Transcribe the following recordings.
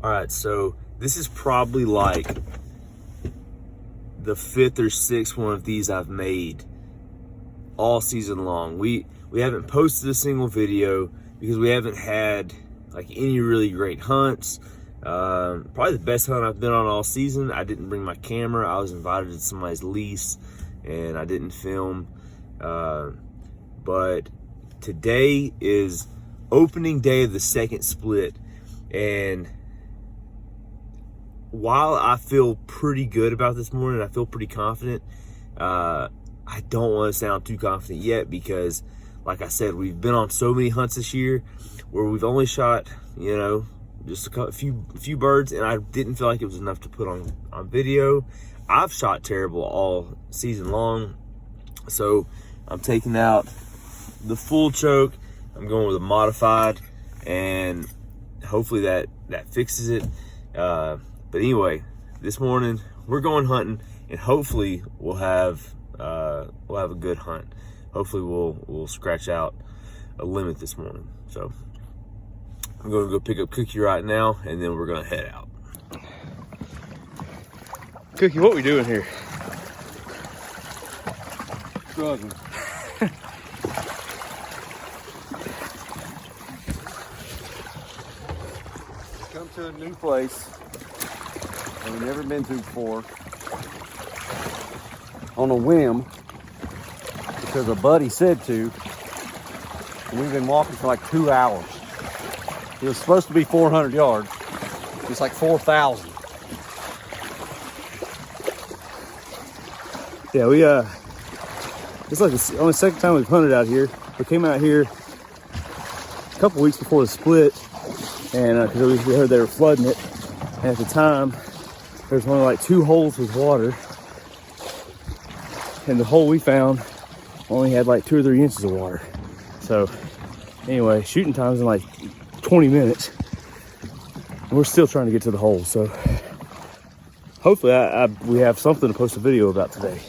All right, so this is probably like the 5th or 6th one of these I've made all season long. We haven't posted a single video because we haven't had like any really great hunts. Probably the best hunt I've been on all season. I didn't bring my camera. I was invited to somebody's lease and I didn't film. But today is opening day of the second split, and while I feel pretty good about this morning, I feel pretty confident, I don't want to sound too confident yet because, like I said, we've been on so many hunts this year where we've only shot, you know, just a few birds, and I didn't feel like it was enough to put on video. I've shot terrible all season long, so I'm taking out the full choke. I'm going with a modified, and hopefully that fixes it. But anyway, this morning we're going hunting, and hopefully we'll have a good hunt. Hopefully we'll scratch out a limit this morning. So I'm going to go pick up Cookie right now, and then we're going to head out. Cookie, what we doing here? Struggling. Come to a new place that we've never been to before on a whim because a buddy said to. We've been walking for like 2 hours. It was supposed to be 400 yards. It's like 4,000. Yeah, it's like the only second time we've hunted out here. We came out here a couple weeks before the split, and because we heard they were flooding it. And at the time, there's only like 2 holes with water, and the hole we found only had like 2 or 3 inches of water. So anyway, shooting time's in like 20 minutes. And we're still trying to get to the hole. So hopefully we have something to post a video about today.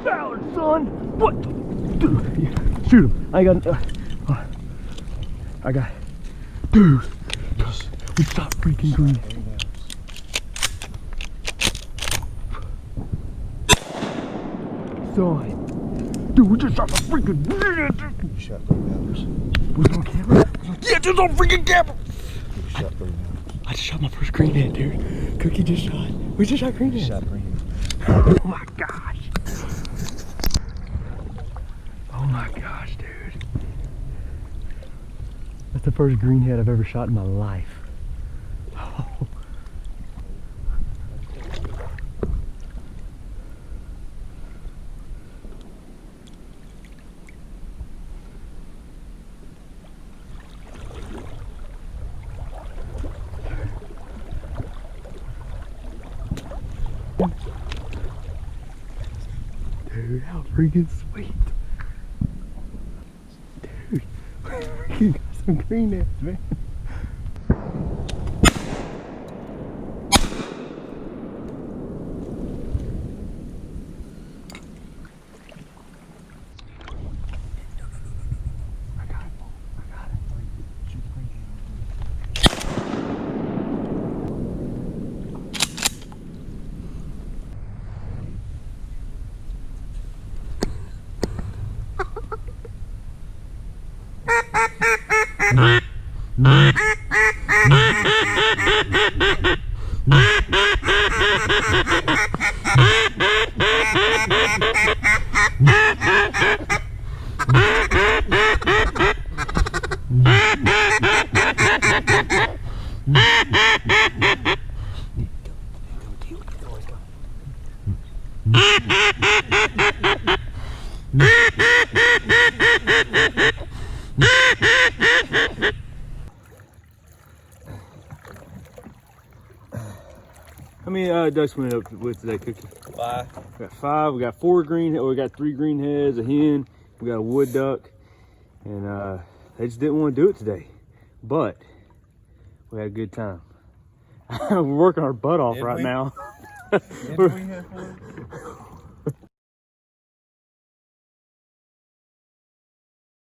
Ballard, son! What? Dude, shoot him. I got. Dude, we shot freaking green. Son, dude, we just shot the freaking green. You shot 3 hours. Was it on camera? Yeah, it's on freaking camera. You shot 3 hours. I just shot my first greenhead, dude. Cookie just shot. We just shot greenhead. Shot 3 hours. Oh my gosh. Oh my gosh, dude. That's the first greenhead I've ever shot in my life. Oh. Dude, how freaking sweet. Dude, we freaking got some greenheads, man. How many ducks went up with today, Cookie? 5. We got 5. We got 4 green. We got 3 green heads, a hen. We got a wood duck, and they just didn't want to do it today. But we had a good time. We're working our butt off right now. Did we have fun?